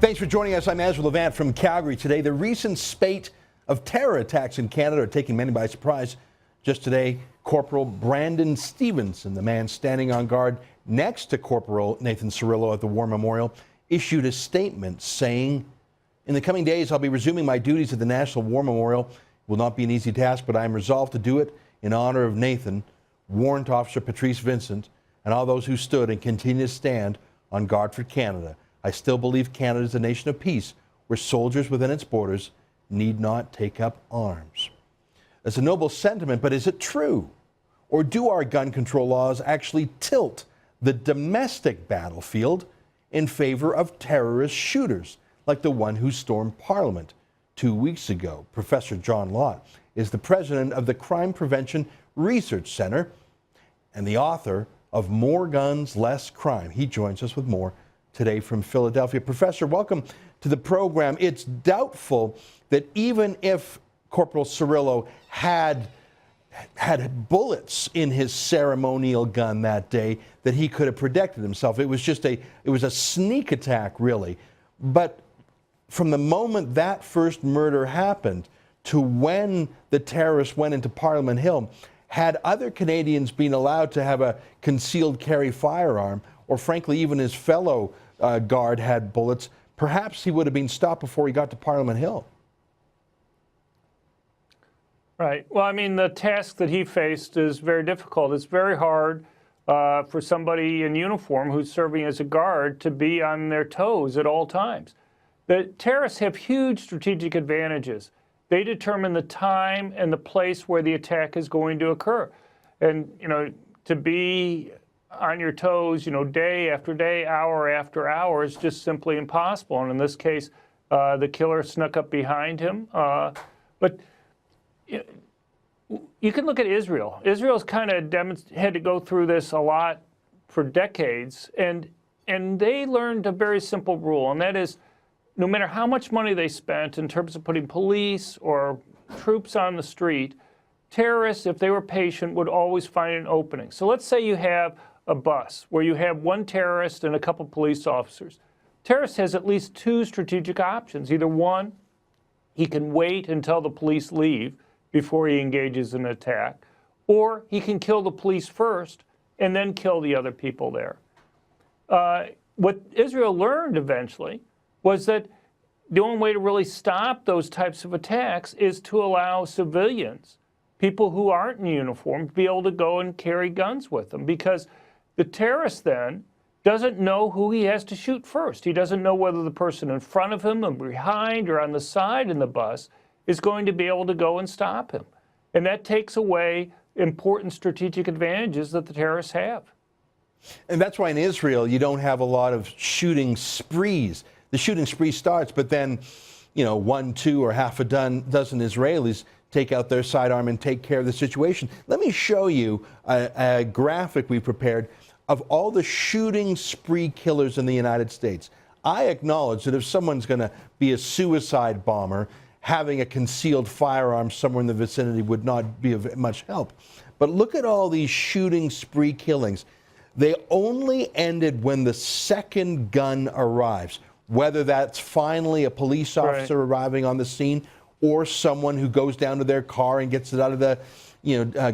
Thanks for joining us. I'm Ezra Levant from Calgary. Today, the recent spate of terror attacks in Canada are taking many by surprise. Just today, Corporal Brandon Stevenson, the man standing on guard next to Corporal Nathan Cirillo at the War Memorial, issued a statement saying, "In the coming days, I'll be resuming my duties at the National War Memorial. It will not be an easy task, but I am resolved to do it in honor of Nathan, Warrant Officer Patrice Vincent, and all those who stood and continue to stand on guard for Canada. I still believe Canada is a nation of peace where soldiers within its borders need not take up arms." It's a noble sentiment, but is it true? Or do our gun control laws actually tilt the domestic battlefield in favor of terrorist shooters, like the one who stormed Parliament 2 weeks ago? Professor John Lott is the president of the Crime Prevention Research Center and the author of More Guns, Less Crime. He joins us with more today from Philadelphia. Professor, welcome to the program. It's doubtful that even if Corporal Cirillo had bullets in his ceremonial gun that day, that he could have protected himself. It was just it was a sneak attack, really. But from the moment that first murder happened to when the terrorists went into Parliament Hill, had other Canadians been allowed to have a concealed carry firearm, or frankly even his fellow guard had bullets, perhaps he would have been stopped before he got to Parliament Hill. Right. Well, I mean, the task that he faced is very difficult. It's very hard for somebody in uniform who's serving as a guard to be on their toes at all times. The terrorists have huge strategic advantages. They determine the time and the place where the attack is going to occur. And, to be on your toes, day after day, hour after hour is just simply impossible. And in this case, the killer snuck up behind him. But you can look at Israel. Israel's kind of had to go through this a lot for decades, and they learned a very simple rule, and that is, no matter how much money they spent in terms of putting police or troops on the street, terrorists, if they were patient, would always find an opening. So let's say you have a bus where you have one terrorist and a couple police officers. Terrorist has at least two strategic options. Either one, he can wait until the police leave before he engages in an attack, or he can kill the police first and then kill the other people there. What Israel learned eventually was that the only way to really stop those types of attacks is to allow civilians, people who aren't in uniform, to be able to go and carry guns with them, because the terrorist then doesn't know who he has to shoot first. He doesn't know whether the person in front of him or behind or on the side in the bus is going to be able to go and stop him. And that takes away important strategic advantages that the terrorists have. And that's why in Israel you don't have a lot of shooting sprees. The shooting spree starts, but then, one, two, or half a dozen Israelis take out their sidearm and take care of the situation. Let me show you a graphic we prepared of all the shooting spree killers in the United States. I acknowledge that if someone's going to be a suicide bomber, having a concealed firearm somewhere in the vicinity would not be of much help. But look at all these shooting spree killings. They only ended when the second gun arrives, whether that's finally a police officer arriving on the scene or someone who goes down to their car and gets it out of the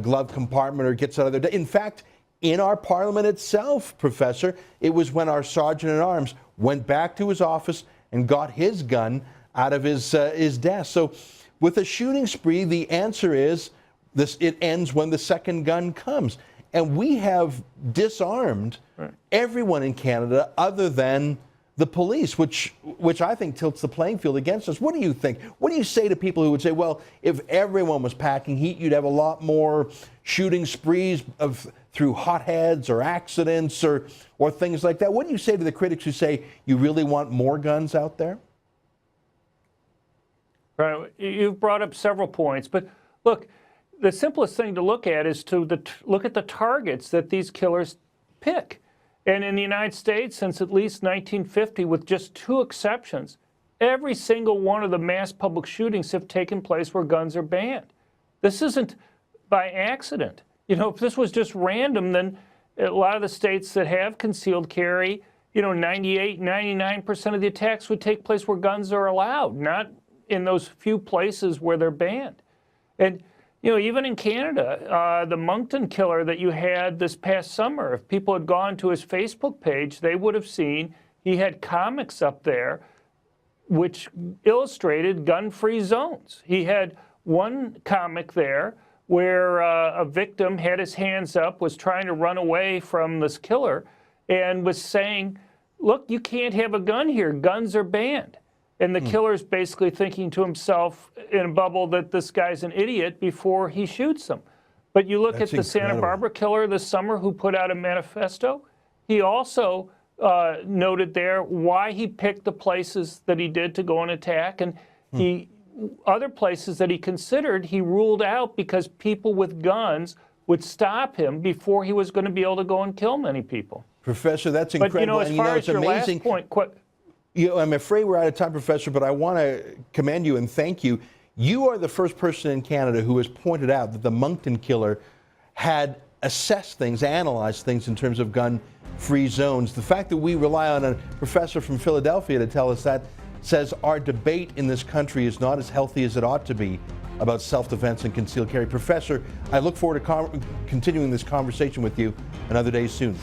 glove compartment or gets it out of their... In fact, in our Parliament itself, Professor, it was when our Sergeant-at-Arms went back to his office and got his gun out of his desk. So with a shooting spree, the answer is it ends when the second gun comes. And we have disarmed everyone in Canada other than the police, which I think tilts the playing field against us. What do you think? What do you say to people who would say, well, if everyone was packing heat, you'd have a lot more shooting sprees through hotheads or accidents or things like that? What do you say to the critics who say you really want more guns out there? Right. You've brought up several points, but look, the simplest thing to look at is to look at the targets that these killers pick. And in the United States, since at least 1950, with just two exceptions, every single one of the mass public shootings have taken place where guns are banned. This isn't by accident. If this was just random, then a lot of the states that have concealed carry, 98, 99% of the attacks would take place where guns are allowed, not in those few places where they're banned. And even in Canada, the Moncton killer that you had this past summer, if people had gone to his Facebook page, they would have seen he had comics up there which illustrated gun-free zones. He had one comic there where a victim had his hands up, was trying to run away from this killer, and was saying, look, you can't have a gun here. Guns are banned. And the killer's basically thinking to himself in a bubble that this guy's an idiot before he shoots him. But you look at the Santa Barbara killer this summer who put out a manifesto, he also noted there why he picked the places that he did to go and attack, and other places that he considered, he ruled out because people with guns would stop him before he was going to be able to go and kill many people. Professor, that's incredible. But as far as your last point, I'm afraid we're out of time, Professor, but I want to commend you and thank you. You are the first person in Canada who has pointed out that the Moncton killer had assessed things, analyzed things in terms of gun-free zones. The fact that we rely on a professor from Philadelphia to tell us that says our debate in this country is not as healthy as it ought to be about self-defense and concealed carry. Professor, I look forward to continuing this conversation with you another day soon.